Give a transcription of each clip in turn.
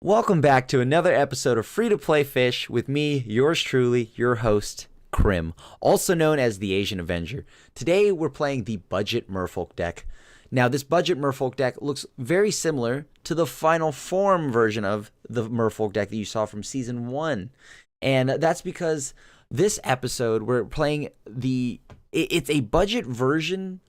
Welcome back to another episode of Free to Play Fish with me, yours truly, your host, Krim, also known as the Asian Avenger. Today we're playing the Budget Merfolk deck. Now this Budget Merfolk deck looks very similar to the Final Form version of the Merfolk deck that you saw from Season 1. And that's because this episode we're playing it's a budget version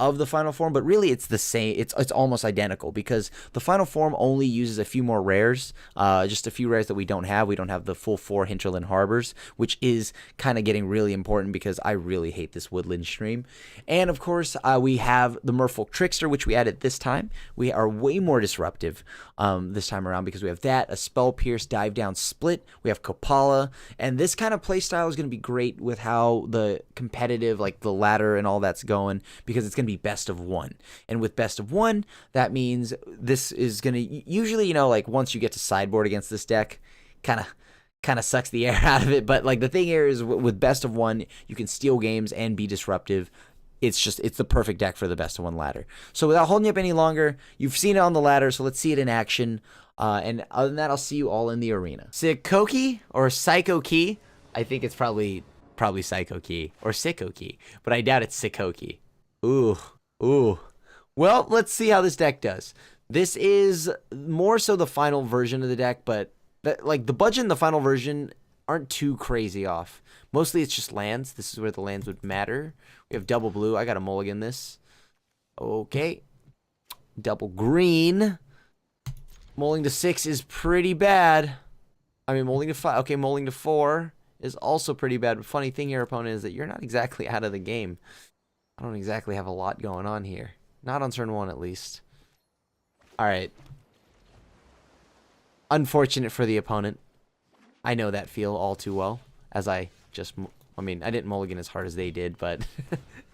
of the Final Form, but really it's the same. It's almost identical because the Final Form only uses a few more rares, just a few rares that we don't have. We don't have the full 4 Hinterland Harbors, which is kind of getting really important because I really hate this Woodland stream. And of course, we have the Merfolk Trickster, which we added this time. We are way more disruptive this time around because we have that, a Spell Pierce, Dive Down Split. We have Kopala, and this kind of playstyle is going to be great with how the competitive, like the ladder and all that's going, because it's going to be best of one. And with best of one, that means this is going to usually, you know, like once you get to sideboard against this deck, kind of sucks the air out of it. But like the thing here is with best of one, you can steal games and be disruptive. It's the perfect deck for the best of one ladder. So without holding you up any longer, you've seen it on the ladder, so let's see it in action. And other than that, I'll see you all in the arena. Psychoki or Psycho Key? I think it's probably Psycho Key or Sicko Key, but I doubt it's Psychoki. Ooh. Well, let's see how this deck does. This is more so the final version of the deck, but like the budget and the final version aren't too crazy off. Mostly it's just lands. This is where the lands would matter. We have double blue. I got to mulligan this. Okay. Double green. Mulling to 6 is pretty bad. I mean, mulling to 5. Okay, mulling to 4 is also pretty bad. But funny thing here, opponent, is that you're not exactly out of the game. I don't exactly have a lot going on here. Not on turn 1, at least. Alright. Unfortunate for the opponent. I know that feel all too well. As I didn't mulligan as hard as they did, but...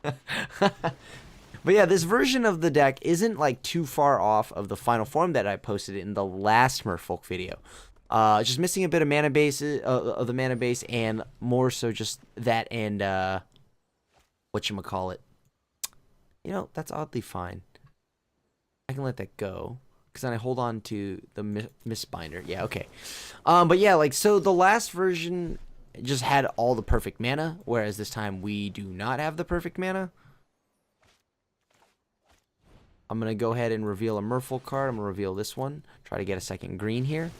But yeah, this version of the deck isn't like too far off of the Final Form that I posted in the last Merfolk video. Just missing a bit of mana base, of the mana base, and more so just that and, whatchamacallit. You know, that's oddly fine. I can let that go. Because then I hold on to the Mistbinder. Yeah, okay. But yeah, like, so the last version just had all the perfect mana. Whereas this time we do not have the perfect mana. I'm going to go ahead and reveal a Merfolk card. I'm going to reveal this one. Try to get a second green here.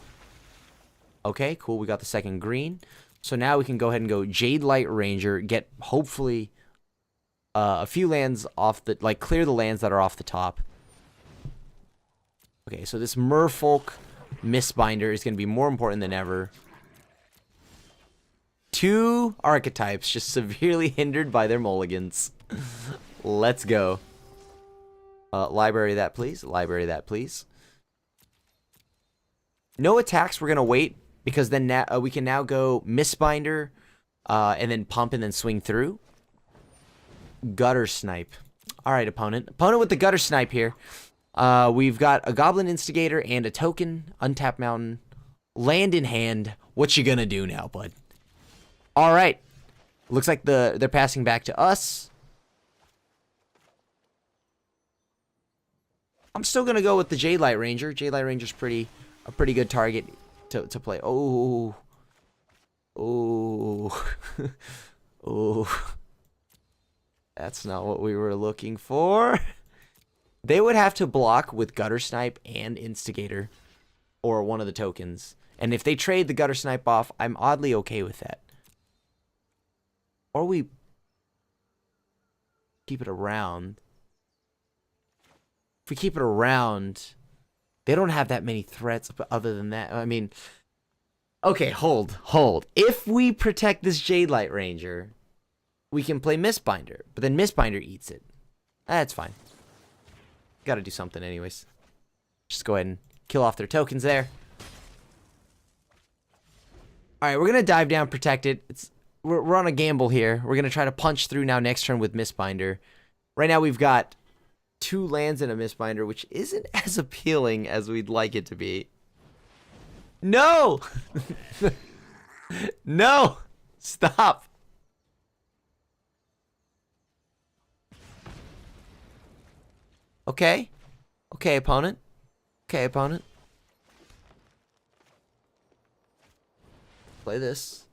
Okay, cool. We got the second green. So now we can go ahead and go Jade Light Ranger. Get, hopefully... a few lands off the, like, clear the lands that are off the top. Okay, so this Merfolk Mistbinder is going to be more important than ever. 2 archetypes just severely hindered by their mulligans. Let's go. Library that, please. Library that, please. No attacks. We're going to wait because then we can now go Mistbinder and then pump and then swing through. Gutter Snipe. Alright, opponent. Opponent with the Gutter Snipe here. We've got a Goblin Instigator and a token. Untap Mountain. Land in hand. What you gonna do now, bud? Alright. Looks like they're passing back to us. I'm still gonna go with the Jade Light Ranger. Jade Light Ranger's a pretty good target to play. Oh. Oh. Oh. That's not what we were looking for. They would have to block with Gutter Snipe and Instigator. Or one of the tokens. And if they trade the Gutter Snipe off, I'm oddly okay with that. Or we keep it around. If we keep it around, they don't have that many threats but other than that. I mean, okay, hold. If we protect this Jade Light Ranger... we can play Mistbinder, but then Mistbinder eats it. That's fine. Gotta do something anyways. Just go ahead and kill off their tokens there. Alright, we're gonna dive down, protect it. We're on a gamble here. We're gonna try to punch through now next turn with Mistbinder. Right now we've got 2 lands in a Mistbinder, which isn't as appealing as we'd like it to be. No! No! Stop! Okay. Okay, opponent. Okay, opponent. Play this.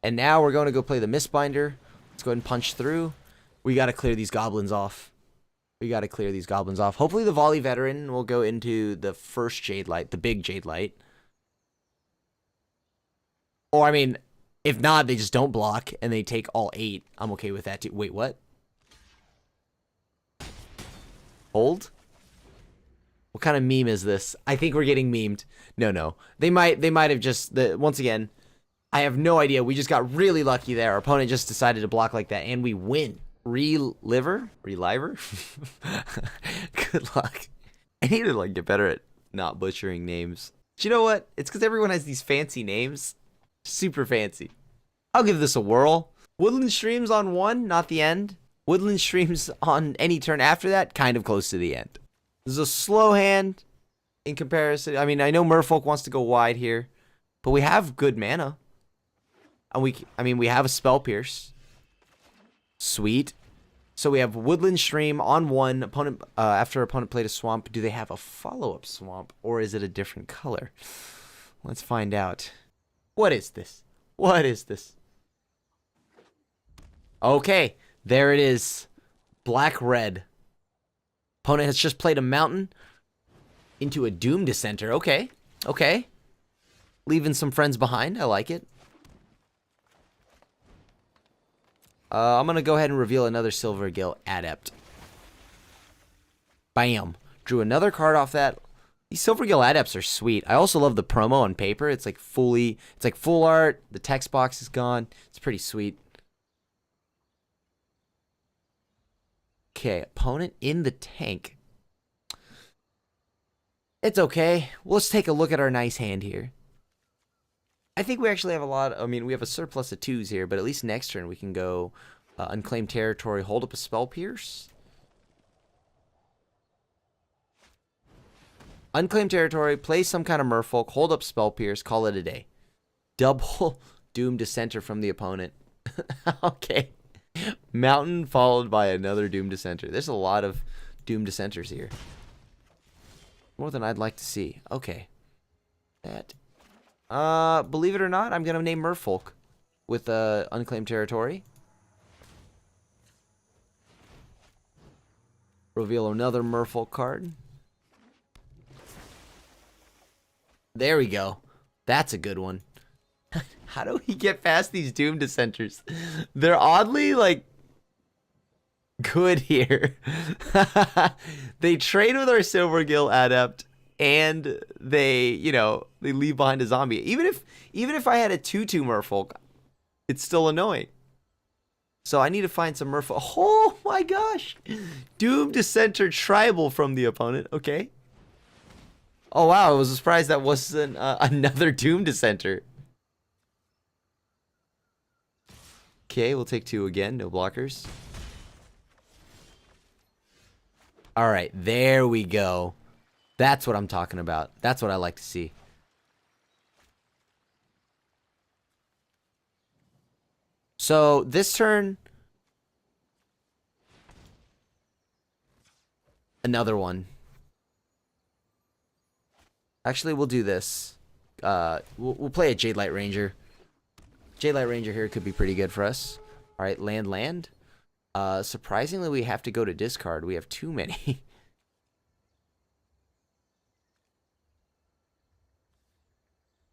And now we're going to go play the Mistbinder. Let's go ahead and punch through. We got to clear these goblins off. Hopefully the Volley Veteran will go into the first Jade Light, the big Jade Light. Or, I mean, if not, they just don't block and they take all 8. I'm okay with that too. Wait, what? Hold? What kind of meme is this? I think we're getting memed. No. They might have just, once again, I have no idea. We just got really lucky there. Our opponent just decided to block like that, and we win. Reliver? Good luck. I need to get better at not butchering names. But you know what? It's because everyone has these fancy names. Super fancy. I'll give this a whirl. Woodland Streams on 1, not the end. Woodland Streams on any turn after that, kind of close to the end. This is a slow hand in comparison. I mean, I know Merfolk wants to go wide here, but we have good mana. And we have a Spell Pierce. Sweet. So we have Woodland Stream on 1. Opponent after opponent played a swamp. Do they have a follow-up swamp, or is it a different color? Let's find out. What is this? Okay, there it is. Black-red. Opponent has just played a mountain into a Doom Dissenter. Okay. Leaving some friends behind. I like it. I'm going to go ahead and reveal another Silvergill Adept. Bam. Drew another card off that. These Silvergill Adepts are sweet. I also love the promo on paper. It's like full art. The text box is gone. It's pretty sweet. Okay, opponent in the tank. It's okay. Well, let's take a look at our nice hand here. I think we actually have a lot. I mean, we have a surplus of 2s here, but at least next turn we can go Unclaimed Territory, hold up a Spell Pierce. Unclaimed Territory, play some kind of Merfolk, hold up Spell Pierce, call it a day. Double Doom Dissenter from the opponent. Okay. Mountain followed by another Doom Dissenter. There's a lot of Doom Dissenters here. More than I'd like to see. Okay. That. Believe it or not, I'm going to name Merfolk with Unclaimed Territory. Reveal another Merfolk card. There we go. That's a good one. How do we get past these Doom Dissenters? They're oddly, good here. They trade with our Silvergill Adept, and they leave behind a zombie. Even if I had a 2/2 Merfolk, it's still annoying. So I need to find some Merfolk. Oh my gosh! Doom Dissenter Tribal from the opponent. Okay. Oh wow, I was surprised that wasn't another Doom Dissenter. Okay, we'll take 2 again. No blockers. All right, there we go. That's what I'm talking about. That's what I like to see. So this turn, another one. Actually, we'll do this. We'll play a Jade Light Ranger. Jade Light Ranger here could be pretty good for us. All right, land. Surprisingly, we have to go to discard. We have too many.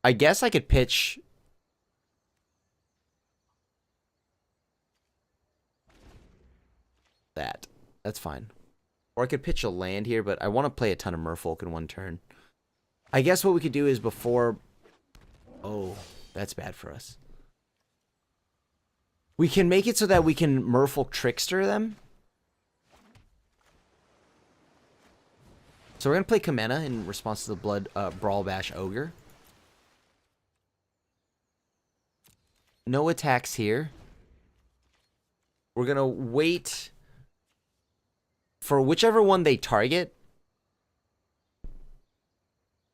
I guess I could pitch that. That's fine. Or I could pitch a land here, but I want to play a ton of Merfolk in one turn. I guess what we could do is before... Oh, that's bad for us. We can make it so that we can Merfolk Trickster them. So we're going to play Kamena in response to the Brawl Bash Ogre. No attacks here. We're going to wait for whichever one they target.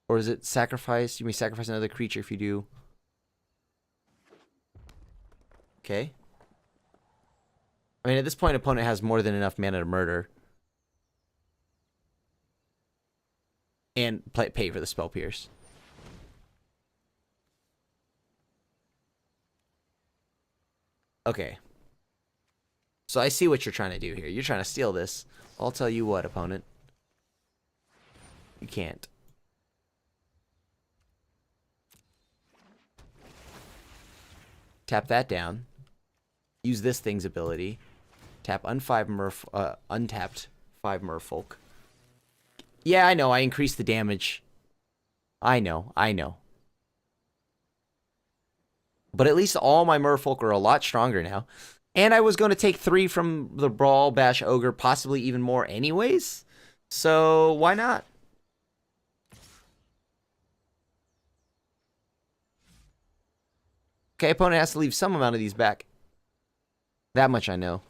Or is it sacrifice? You may sacrifice another creature if you do. Okay. I mean, at this point, opponent has more than enough mana to murder. and pay for the Spell Pierce. Okay. So I see what you're trying to do here. You're trying to steal this. I'll tell you what, opponent. You can't. Tap that down. Use this thing's ability. Tap untapped 5 Merfolk. Yeah, I know. I increased the damage. I know. But at least all my Merfolk are a lot stronger now. And I was going to take 3 from the Brawl Bash Ogre, possibly even more anyways. So why not? Okay, opponent has to leave some amount of these back. That much I know.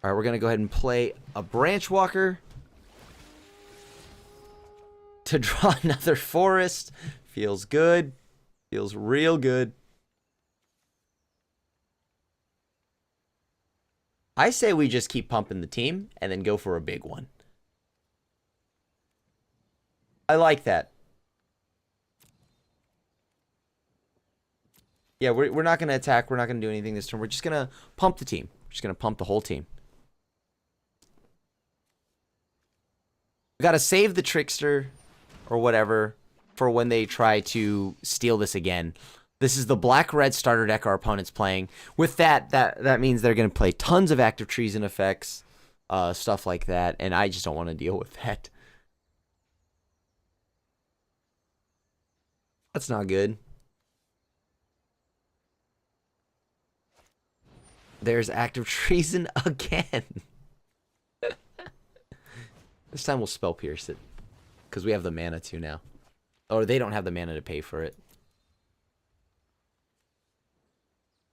All right, we're going to go ahead and play a Branch Walker to draw another forest. Feels good. Feels real good. I say we just keep pumping the team and then go for a big one. I like that. Yeah, we're not going to attack. We're not going to do anything this turn. We're just going to pump the team. We're just going to pump the whole team. We got to save the Trickster or whatever for when they try to steal this again. This is the black-red starter deck our opponent's playing. With that means they're going to play tons of active treason effects, stuff like that, and I just don't want to deal with that. That's not good. There's active treason again. This time we'll Spell Pierce it. Because we have the mana to now. Or they don't have the mana to pay for it.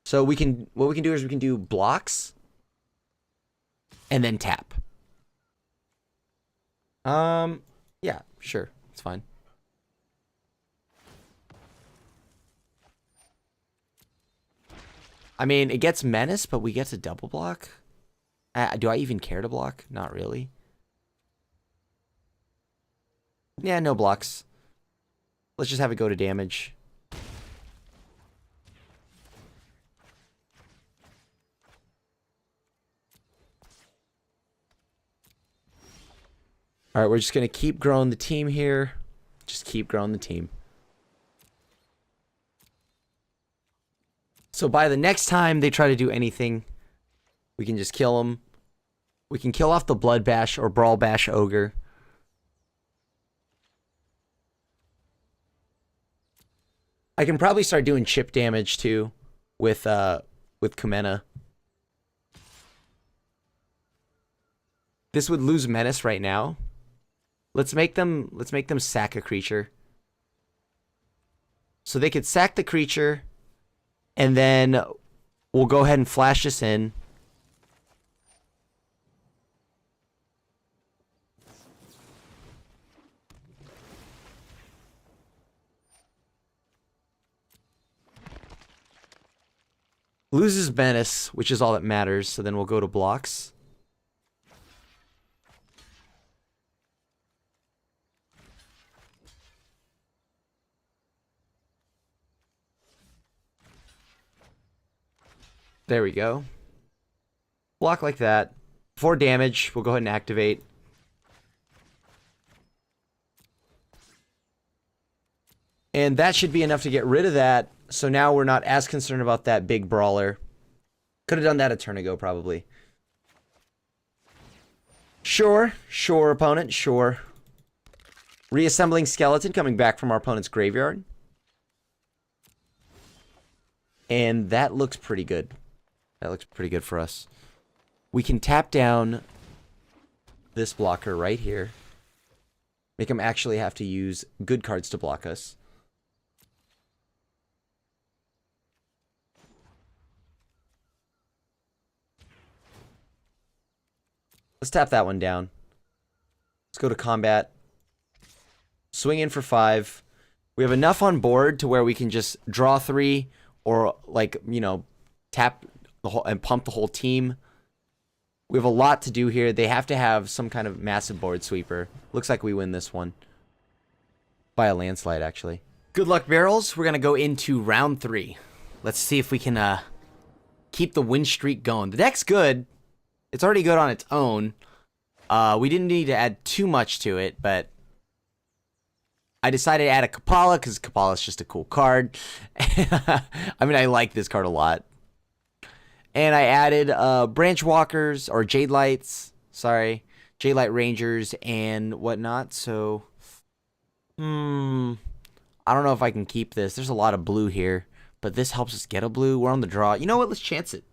So what we can do is we can do blocks. And then tap. Yeah, sure. It's fine. I mean, it gets Menace, but we get to double block? Do I even care to block? Not really. Yeah, no blocks. Let's just have it go to damage. Alright, we're just going to keep growing the team here. Just keep growing the team. So by the next time they try to do anything, we can just kill them. We can kill off the Blood Bash or Brawl Bash Ogre. I can probably start doing chip damage too with Kumena. This would lose Menace right now. Let's make them sack a creature. So they could sack the creature. And then we'll go ahead and flash this in. Loses Menace, which is all that matters. So then we'll go to blocks. There we go. Block like that. 4 damage. We'll go ahead and activate. And that should be enough to get rid of that. So now we're not as concerned about that big brawler. Could have done that a turn ago, probably. Sure, opponent, sure. Reassembling skeleton coming back from our opponent's graveyard. And that looks pretty good. That looks pretty good for us. We can tap down this blocker right here. Make him actually have to use good cards to block us. Let's tap that one down. Let's go to combat. Swing in for 5. We have enough on board to where we can just draw 3 or, like, you know, tap the whole and pump the whole team. We have a lot to do here. They have to have some kind of massive board sweeper. Looks like we win this one. By a landslide, actually. Good luck, barrels. We're going to go into round 3. Let's see if we can keep the win streak going. The deck's good. It's already good on its own. We didn't need to add too much to it, but I decided to add a Kapala because Kapala is just a cool card. I mean, I like this card a lot. And I added Branch Walkers, or Jade Lights, sorry, Jade Light Rangers and whatnot. So, I don't know if I can keep this. There's a lot of blue here, but this helps us get a blue. We're on the draw. You know what? Let's chance it.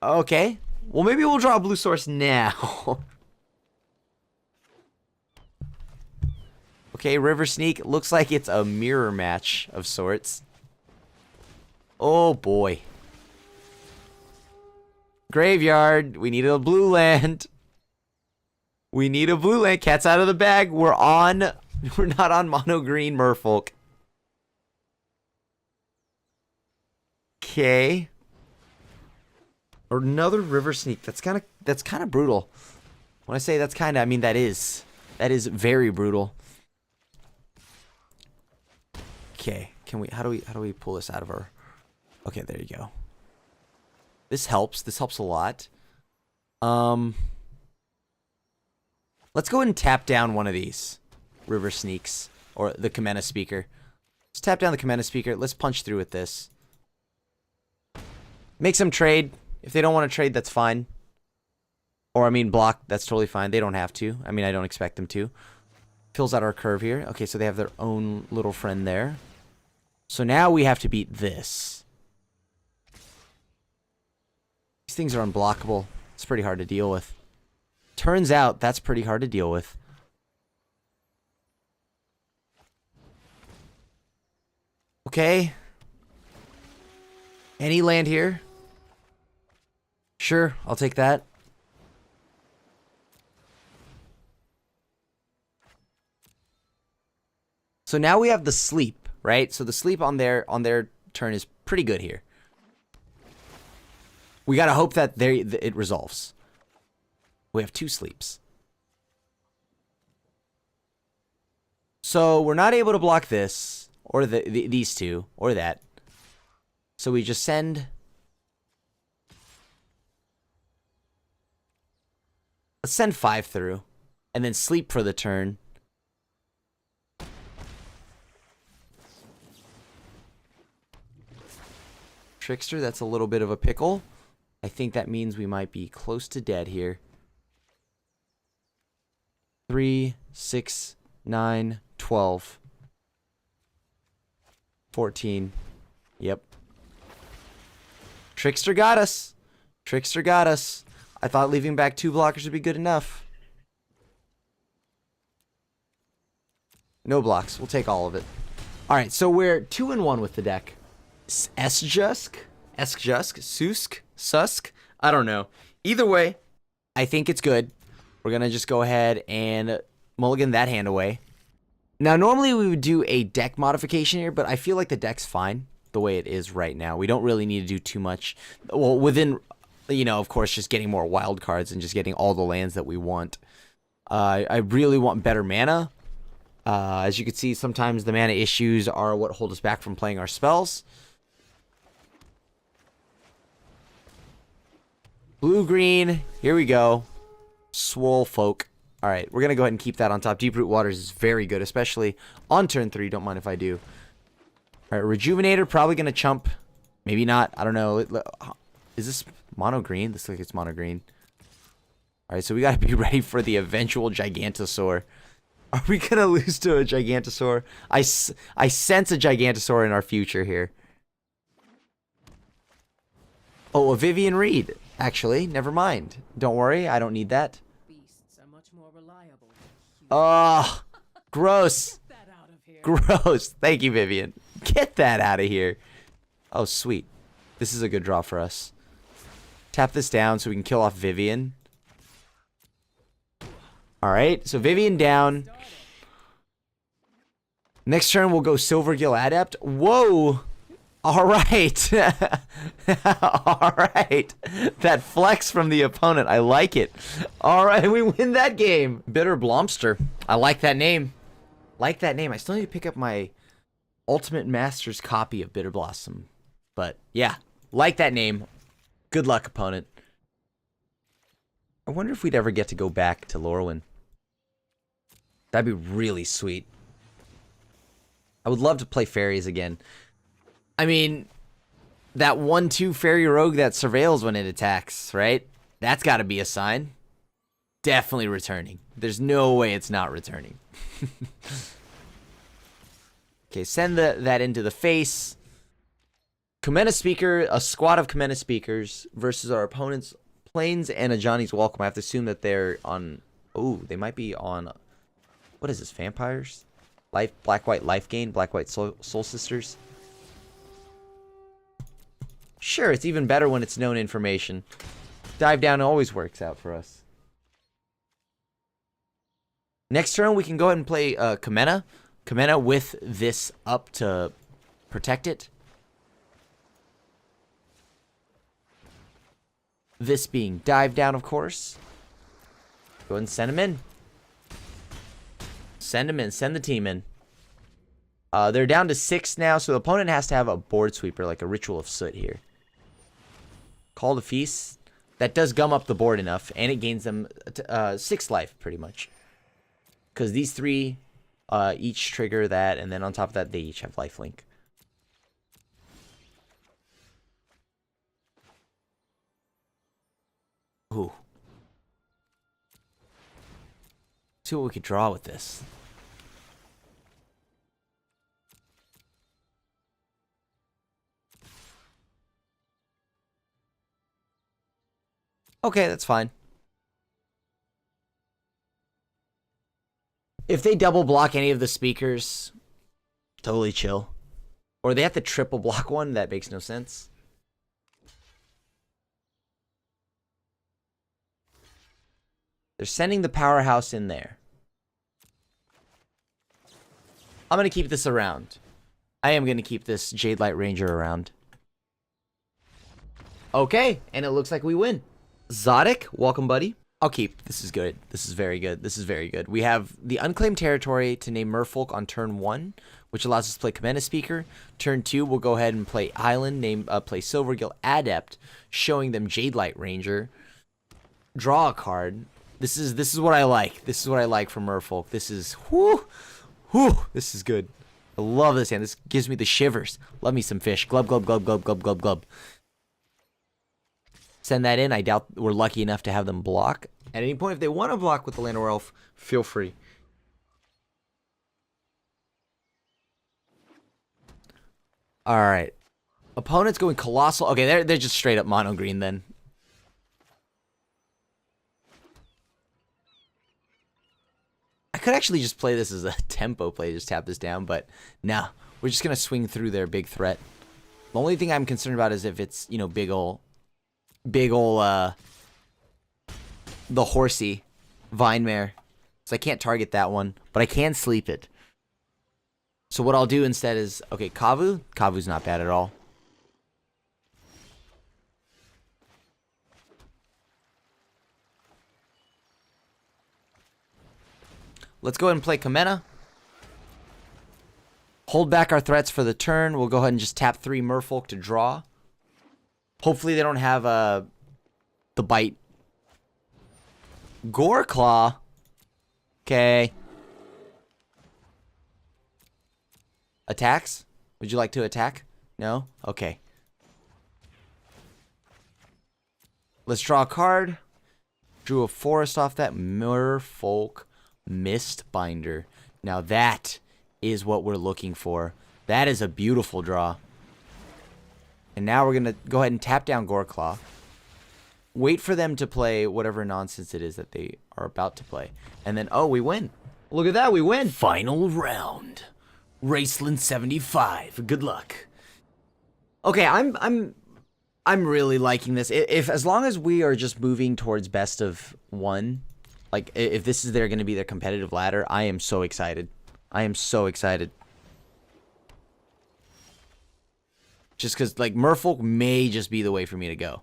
Okay. Well, maybe we'll draw a blue source now. Okay, River Sneak. Looks like it's a mirror match of sorts. Oh, boy. Graveyard. We need a blue land. We need a blue land. Cat's out of the bag. We're not on mono green Merfolk. Okay. Another River Sneak. That's kind of brutal. When I say that's kind of, I mean that is very brutal. Okay. How do we pull this out of our... Okay, there you go. This helps. This helps a lot. Let's go ahead and tap down one of these River Sneaks or the Kamena Speaker. Let's tap down the Kamena Speaker. Let's punch through with this. Make some trade. If they don't want to trade, that's fine. Or, I mean, block. That's totally fine. They don't have to. I mean, I don't expect them to. Fills out our curve here. Okay, so they have their own little friend there. So now we have to beat this. These things are unblockable. It's pretty hard to deal with. Turns out that's pretty hard to deal with. Okay. Any land here? Sure, I'll take that. So now we have the sleep, right? So the sleep on their turn is pretty good here. We gotta hope that it resolves. We have 2 sleeps. So we're not able to block this, or these two, or that. So we just send... Let's send 5 through, and then sleep for the turn. Trickster, that's a little bit of a pickle. I think that means we might be close to dead here. 3, 6, 9, 12. 14. Yep. Trickster got us. Trickster got us. I thought leaving back 2 blockers would be good enough. No blocks. We'll take all of it. Alright, so we're 2-1 with the deck. Esjusk? Susk? Susk? I don't know. Either way, I think it's good. We're going to just go ahead and mulligan that hand away. Now, normally we would do a deck modification here, but I feel like the deck's fine the way it is right now. We don't really need to do too much. Well, within, you know, of course, just getting more wild cards and just getting all the lands that we want. I really want better mana. As you can see, sometimes the mana issues are what hold us back from playing our spells. Blue-green. Here we go. Swole Folk. Alright, we're going to go ahead and keep that on top. Deep Root Waters is very good, especially on turn 3. Don't mind if I do. Alright, Rejuvenator, probably going to chump. Maybe not. I don't know. Is this mono green? This looks like it's mono green. Alright, so we got to be ready for the eventual Gigantosaur. Are we going to lose to a Gigantosaur? I sense a Gigantosaur in our future here. Oh, a Vivian Reed. Actually, never mind. Don't worry, I don't need that. Beasts are much more reliable than humans. Oh, gross. Get that out of here. Gross. Thank you, Vivian. Get that out of here. Oh, sweet. This is a good draw for us. Tap this down so we can kill off Vivian. Alright, so Vivian down. Next turn, we'll go Silvergill Adept. Whoa. All right. All right. That flex from the opponent. I like it. All right. We win that game. Bitter Blomster. I like that name. Like that name. I still need to pick up my Ultimate Masters copy of Bitter Blossom. But yeah, like that name. Good luck, opponent. I wonder if we'd ever get to go back to Lorwyn. That'd be really sweet. I would love to play fairies again. I mean, that 1/2 fairy rogue that surveils when it attacks, right? That's got to be a sign. Definitely returning. There's no way it's not returning. Okay, send that into the face. Kumena Speaker, a squad of Kumena Speakers versus our opponent's Plains and a Johnny's Welcome. I have to assume that they're on... Oh, they might be on... What is this, Vampires? Life, Black-White Life Gain? Black-White Soul Sisters? Sure, it's even better when it's known information. Dive down always works out for us. Next turn, we can go ahead and play Kumena. Kumena with this up to protect it. This being dive down, of course. Go ahead and send him in. Send him in. Send the team in. They're down to 6 now, so the opponent has to have a board sweeper, like a Ritual of Soot here. Call the Feast. That does gum up the board enough, and it gains them 6 life, pretty much. Because these 3 each trigger that, and then on top of that, they each have lifelink. Ooh. See what we could draw with this. Okay, that's fine. If they double block any of the speakers, totally chill. Or they have to triple block one, that makes no sense. They're sending the powerhouse in there. I'm going to keep this around. I am going to keep this Jade Light Ranger around. Okay, and it looks like we win. Zodic, welcome, buddy. I'll keep. This is good. This is very good. This is very good. We have the Unclaimed Territory to name Merfolk on turn 1, which allows us to play Kumena Speaker. Turn 2, we'll go ahead and play Island, play Silvergill Adept, showing them Jade Light Ranger. Draw a card. This is what I like. This is what I like from Merfolk. This is this is good. I love this hand. This gives me the shivers. Love me some fish. Glub glub glub glub glub glub glub. Send that in. I doubt we're lucky enough to have them block. At any point, if they want to block with the Llanowar Elf, feel free. All right. Opponent's going Colossal. Okay, they're just straight up mono green then. I could actually just play this as a tempo play, just tap this down, but no. We're just going to swing through their big threat. The only thing I'm concerned about is if it's, you know, big ol' the horsey Vine Mare. So I can't target that one, but I can sleep it. So what I'll do instead is, okay, Kavu. Kavu's not bad at all. Let's go ahead and play Kumena. Hold back our threats for the turn. We'll go ahead and just tap 3 Merfolk to draw. Hopefully they don't have the bite. Goreclaw. Okay. Attacks? Would you like to attack? No? Okay. Let's draw a card. Drew a forest off that. Merfolk Mistbinder. Now that is what we're looking for. That is a beautiful draw. And now we're going to go ahead and tap down Goreclaw. Wait for them to play whatever nonsense it is that they are about to play. And then, oh, we win. Look at that, we win. Final round. Raceland 75. Good luck. Okay, I'm really liking this. If as long as we are just moving towards best of 1, like if this is going to be their competitive ladder, I am so excited. I am so excited. Just because, like, Merfolk may just be the way for me to go.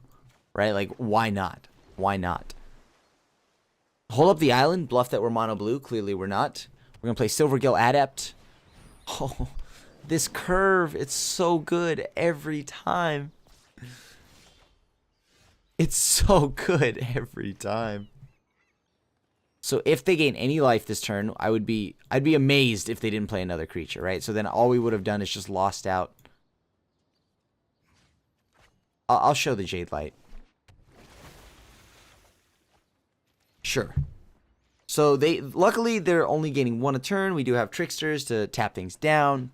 Right? Like, why not? Why not? Hold up the island. Bluff that we're mono blue. Clearly we're not. We're going to play Silvergill Adept. Oh, this curve. It's so good every time. It's so good every time. So if they gain any life this turn, I'd be amazed if they didn't play another creature, right? So then all we would have done is just lost out. I'll show the Jade Light. Sure. So luckily they're only gaining 1 a turn. We do have Tricksters to tap things down,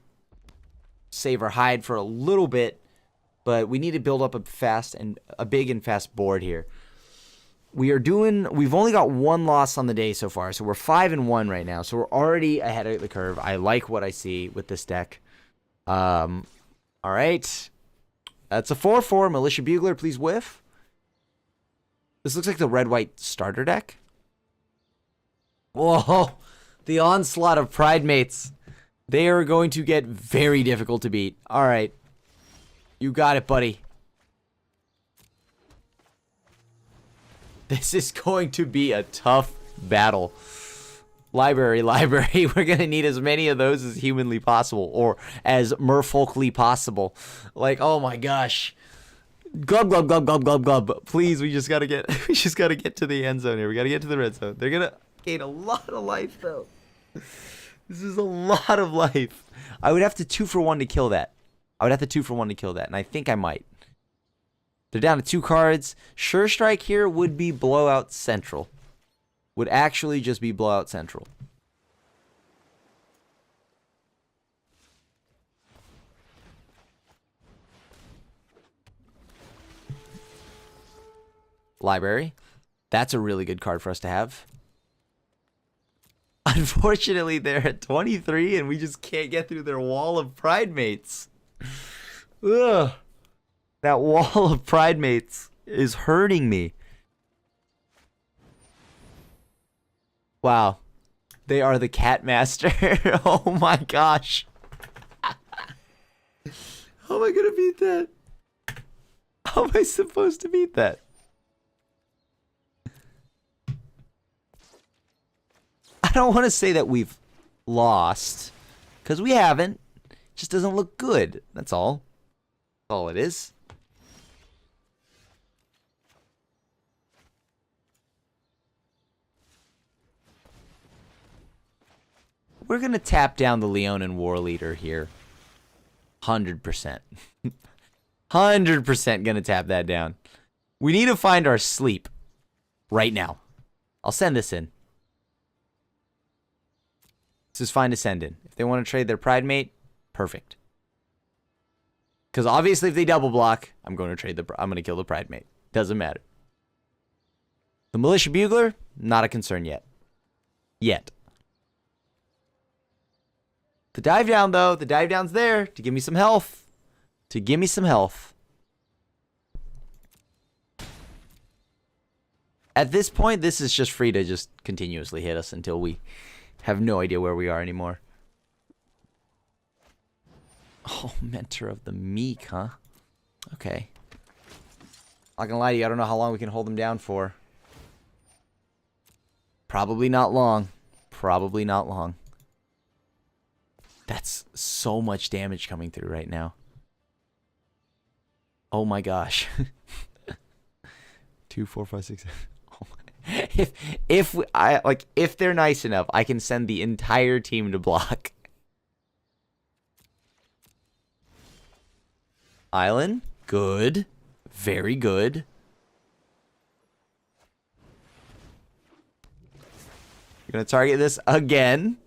save our hide for a little bit, but we need to build up a big and fast board here. We've only got 1 loss on the day so far, so we're 5-1 right now. So we're already ahead of the curve. I like what I see with this deck. All right. That's a 4/4. Militia Bugler, please whiff. This looks like the red-white starter deck. Whoa. The onslaught of Pride Mates. They are going to get very difficult to beat. All right. You got it, buddy. This is going to be a tough battle. Library. We're going to need as many of those as humanly possible, or as merfolkly possible. Like, oh my gosh. Glub, glub, glub, glub, glub, glub. Please, we just got to get to the end zone here. We got to get to the red zone. They're going to gain a lot of life, though. This is a lot of life. I would have to 2-for-1 to kill that. And I think I might. They're down to 2 cards. Sure Strike here would be Blowout Central. Would actually just be Blowout Central. Library. That's a really good card for us to have. Unfortunately, they're at 23 and we just can't get through their wall of Pride Mates. Ugh. That wall of Pride Mates is hurting me. Wow. They are the Cat Master. Oh my gosh. How am I going to beat that? How am I supposed to beat that? I don't want to say that we've lost, because we haven't. It just doesn't look good. That's all. That's all it is. We're going to tap down the Leonin War Leader here. 100%. 100% going to tap that down. We need to find our sleep right now. I'll send this in. This is fine to send in. If they want to trade their Pride Mate, perfect. Because obviously if they double block, I'm going to kill the Pride Mate. Doesn't matter. The Militia Bugler, not a concern yet. The dive down, though. The dive down's there to give me some health. At this point, this is just free to just continuously hit us until we have no idea where we are anymore. Oh, Mentor of the Meek, huh? Okay. Not gonna lie to you, I don't know how long we can hold them down for. Probably not long. That's so much damage coming through right now. Oh my gosh. 2, 4, 5, 6. If they're nice enough, I can send the entire team to block. Island, good, very good. You're gonna target this again.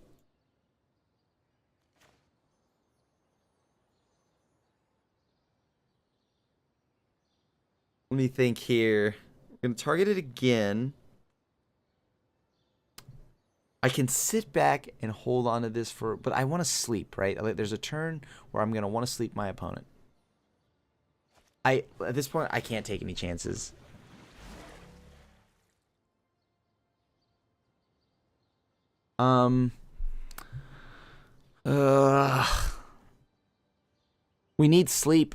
Let me think here. I'm gonna target it again. I can sit back and hold on to this but I want to sleep, right? There's a turn where I'm going to want to sleep my opponent. At this point, I can't take any chances. We need sleep.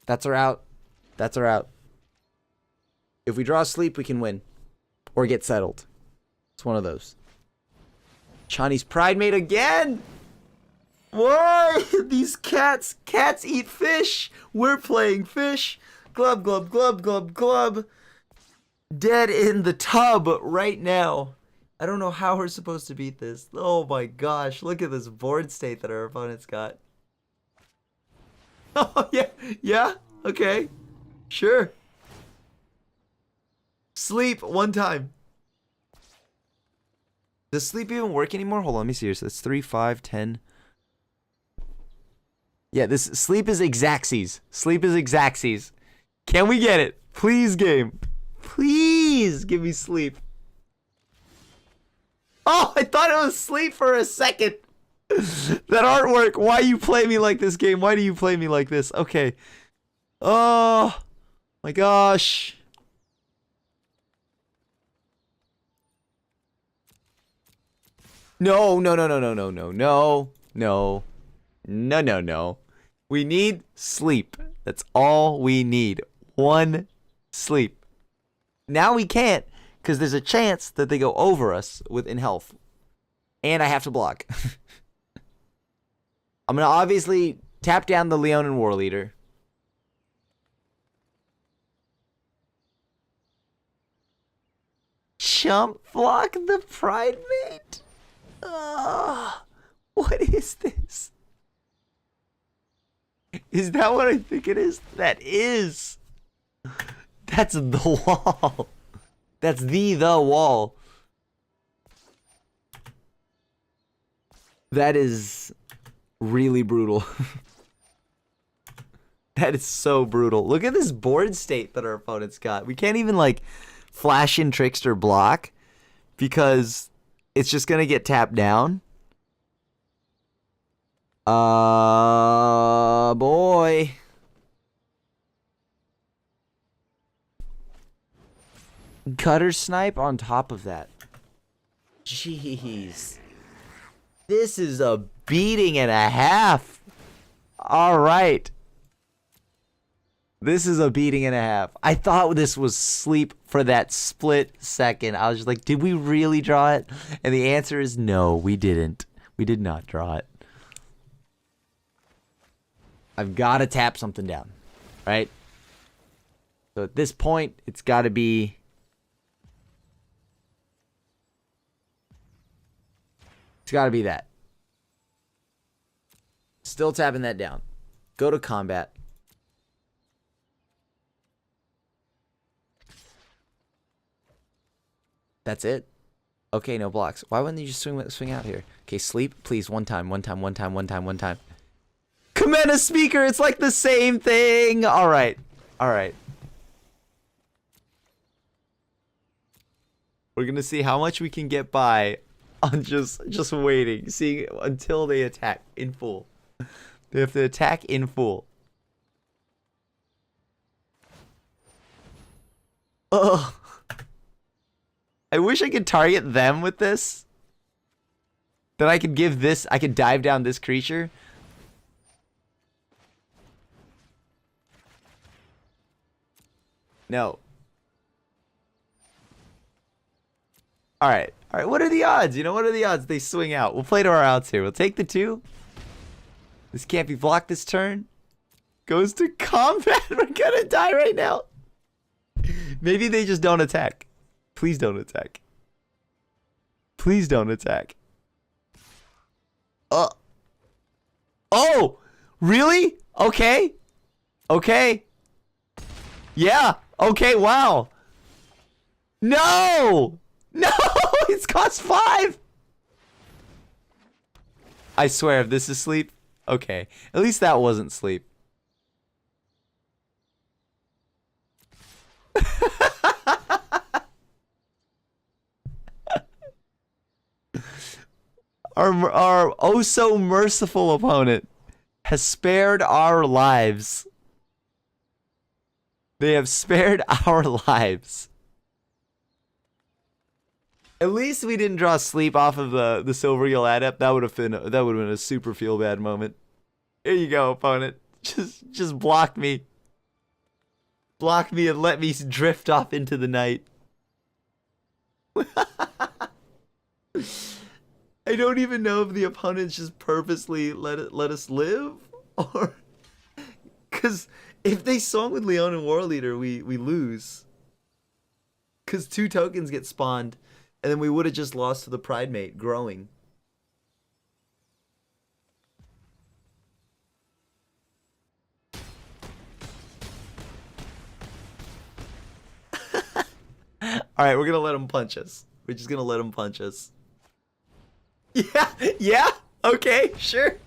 That's our out. That's our out. If we draw sleep, we can win. Or get settled. It's one of those. Chani's Pride Mate again! Why? These cats. Cats eat fish. We're playing fish. Glub, glub, glub, glub, glub. Dead in the tub right now. I don't know how we're supposed to beat this. Oh my gosh. Look at this board state that our opponent's got. Oh, yeah. Yeah. Okay. Sure. Sleep one time. Does sleep even work anymore? Hold on, let me see here. So that's 3, 5, 10. Yeah, this sleep is exactsies. Sleep is exactsies. Can we get it? Please, game. Please give me sleep. Oh, I thought it was sleep for a second. That artwork. Why you play me like this, game? Why do you play me like this? Okay. Oh, my gosh. No, no, no, no, no, no, no, no, no, no, no, no. We need sleep. That's all we need. One sleep. Now we can't, because there's a chance that they go over us within health. And I have to block. I'm going to obviously tap down the Leonin War Leader. Chump block the Pride Mate? What is this? Is that what I think it is? That is. That's the wall. That's the wall. That is really brutal. That is so brutal. Look at this board state that our opponent's got. We can't even like flash in Trickster block because it's just gonna get tapped down. Boy. Cutter snipe on top of that. Jeez. This is a beating and a half. All right. This is a beating and a half. I thought this was sleep for that split second. I was just like, did we really draw it? And the answer is no, we didn't. We did not draw it. I've got to tap something down, right? So at this point, it's got to be... It's got to be that. Still tapping that down. Go to combat. That's it. Okay, no blocks. Why wouldn't you just swing out here? Okay, sleep, please. One time. Command speaker. It's like the same thing. All right. We're gonna see how much we can get by on just waiting, seeing until they attack in full. They have to attack in full. Ugh. I wish I could target them with this. Then I could give this, I could dive down this creature. No. Alright, what are the odds? You know, what are the odds they swing out? We'll play to our outs here. We'll take the 2. This can't be blocked this turn. Goes to combat. We're gonna die right now. Maybe they just don't attack. Please don't attack. Please don't attack. Oh! Really? Okay. Yeah. Okay, wow. No! No! It's cost 5! I swear, if this is sleep... Okay. At least that wasn't sleep. Our oh so merciful opponent has spared our lives. They have spared our lives. At least we didn't draw sleep off of the Silver Eel Adept. That would have been a super feel bad moment. Here you go, opponent. Just block me. Block me and let me drift off into the night. I don't even know if the opponents just purposely let us live, or because if they swung with Leon and War Leader, we lose. Because 2 tokens get spawned, and then we would have just lost to the Pride Mate growing. Alright, we're gonna let him punch us. We're just gonna let him punch us. Yeah, okay, sure.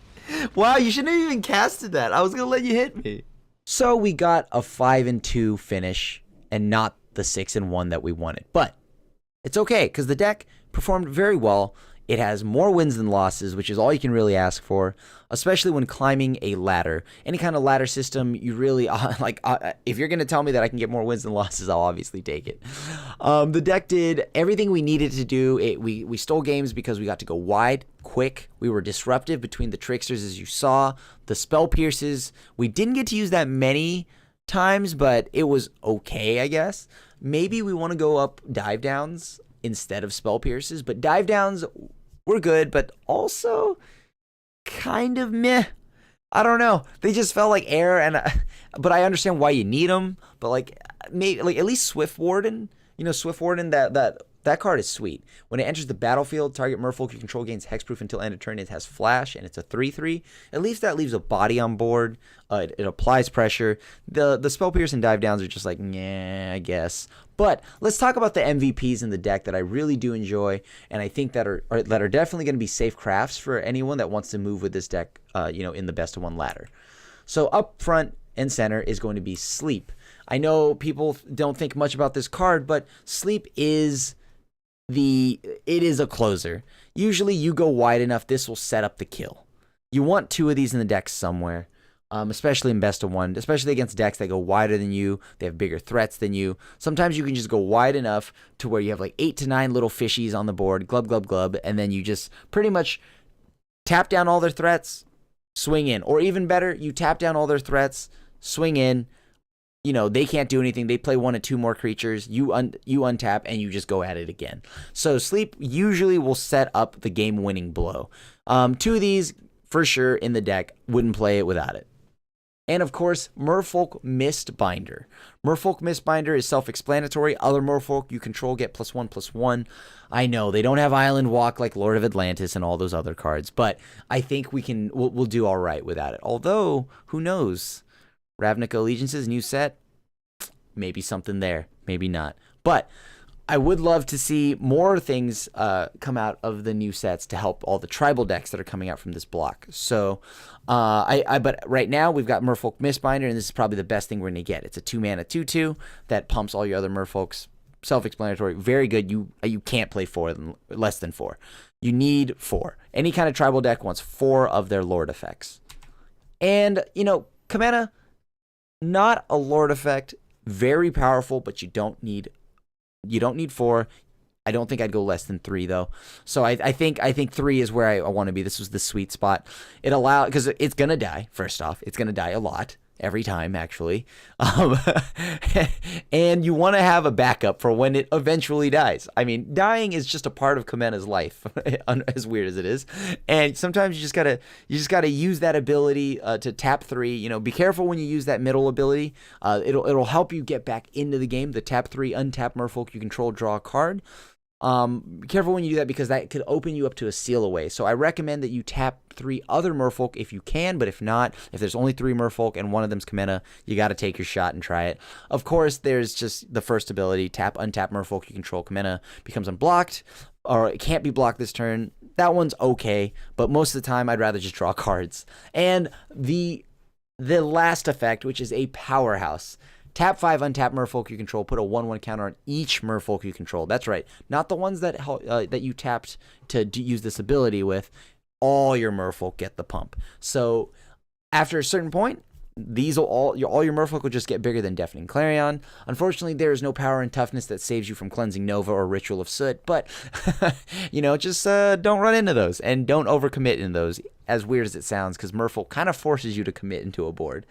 Wow, you shouldn't have even casted that. I was gonna let you hit me. So we got a 5-2 finish, and not the 6-1 that we wanted. But it's okay, because the deck performed very well. It has more wins than losses, which is all you can really ask for, especially when climbing a ladder. Any kind of ladder system, you really, if you're going to tell me that I can get more wins than losses, I'll obviously take it. The deck did everything we needed to do. We stole games because we got to go wide, quick. We were disruptive between the tricksters, as you saw. The spell pierces, we didn't get to use that many times, but it was okay, I guess. Maybe we want to go up dive downs instead of spell pierces, but dive downs were good, but also kind of meh. I don't know. They just felt like air, and but I understand why you need them. But maybe at least Swift Warden. You know, Swift Warden, that card is sweet. When it enters the battlefield, target Merfolk you control gains hexproof until end of turn. It has flash, and it's a 3/3. At least that leaves a body on board. It applies pressure. The spell pierce and dive downs are just like, yeah, I guess. But let's talk about the MVPs in the deck that I really do enjoy, and I think that are definitely going to be safe crafts for anyone that wants to move with this deck, in the best of 1 ladder. So up front and center is going to be Sleep. I know people don't think much about this card, but Sleep is it is a closer. Usually you go wide enough, this will set up the kill. You want 2 of these in the deck somewhere. Especially in best of 1, especially against decks that go wider than you, they have bigger threats than you. Sometimes you can just go wide enough to where you have 8 to 9 little fishies on the board, glub, glub, glub, and then you just pretty much tap down all their threats, swing in. Or even better, you tap down all their threats, swing in. They can't do anything. They play 1 or 2 more creatures. You untap, and you just go at it again. So Sleep usually will set up the game-winning blow. 2 of these, for sure, in the deck. Wouldn't play it without it. And of course, Merfolk Mistbinder. Merfolk Mistbinder is self-explanatory. Other Merfolk you control get +1/+1. I know they don't have Island Walk like Lord of Atlantis and all those other cards, but I think we'll do all right without it. Although, who knows? Ravnica Allegiances, new set, maybe something there, maybe not. But I would love to see more things come out of the new sets to help all the tribal decks that are coming out from this block. So, but right now we've got Merfolk Mistbinder, and this is probably the best thing we're gonna get. It's a 2-mana 2/2 that pumps all your other Merfolks. Self-explanatory, very good. You can't play less than 4. You need 4. Any kind of tribal deck wants 4 of their Lord effects. And Kamena, not a Lord effect, very powerful, but you don't need 4. I don't think I'd go less than 3 though. So I think 3 is where I want to be. This was the sweet spot. Because it's gonna die. First off, it's gonna die a lot every time, actually. And you want to have a backup for when it eventually dies. I mean, dying is just a part of Kamena's life, as weird as it is. And sometimes you just gotta use that ability to tap 3. Be careful when you use that middle ability. It'll help you get back into the game. The tap 3, untap Merfolk you control, draw a card. Be careful when you do that, because that could open you up to a seal away. So I recommend that you tap 3 other Merfolk if you can, but if not, if there's only 3 Merfolk and one of them's Kamena, you got to take your shot and try it. Of course, there's just the first ability, tap, untap Merfolk you control, Kamena becomes unblocked, or it can't be blocked this turn. That one's okay, but most of the time I'd rather just draw cards. And the last effect, which is a powerhouse. Tap 5, untap Merfolk you control, put a 1/1 counter on each Merfolk you control. That's right. Not the ones that you tapped to use this ability with. All your Merfolk get the pump. So after a certain point, all your Merfolk will just get bigger than Deafening Clarion. Unfortunately, there is no power and toughness that saves you from Cleansing Nova or Ritual of Soot, but just don't run into those, and don't overcommit in those. as weird as it sounds, because Merfolk kind of forces you to commit into a board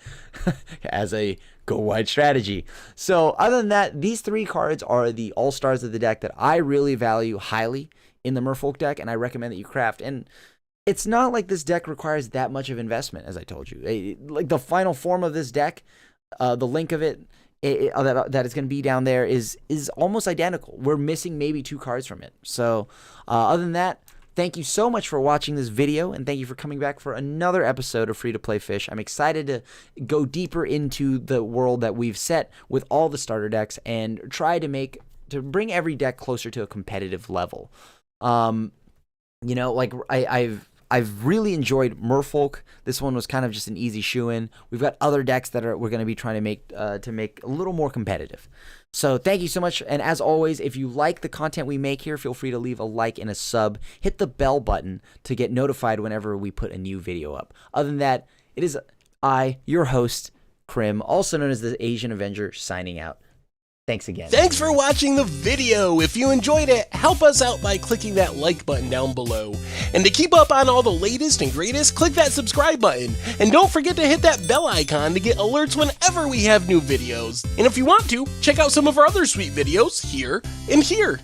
as a go wide strategy. So other than that, these 3 cards are the all-stars of the deck that I really value highly in the Merfolk deck, and I recommend that you craft. And it's not like this deck requires that much of investment, as I told you. Like the final form of this deck, the link of it, that is going to be down there is almost identical. We're missing maybe 2 cards from it. So other than that, thank you so much for watching this video, and thank you for coming back for another episode of Free to Play Fish. I'm excited to go deeper into the world that we've set with all the starter decks and try to bring every deck closer to a competitive level. You know, like I've really enjoyed Merfolk. This one was kind of just an easy shoe-in. We've got other decks that we're going to be trying to make a little more competitive. So thank you so much. And as always, if you like the content we make here, feel free to leave a like and a sub. Hit the bell button to get notified whenever we put a new video up. Other than that, it is I, your host, Krim, also known as the Asian Avenger, signing out. Thanks again. Thanks for watching the video. If you enjoyed it, help us out by clicking that like button down below. And to keep up on all the latest and greatest, click that subscribe button. And don't forget to hit that bell icon to get alerts whenever we have new videos. And if you want to, check out some of our other sweet videos here and here.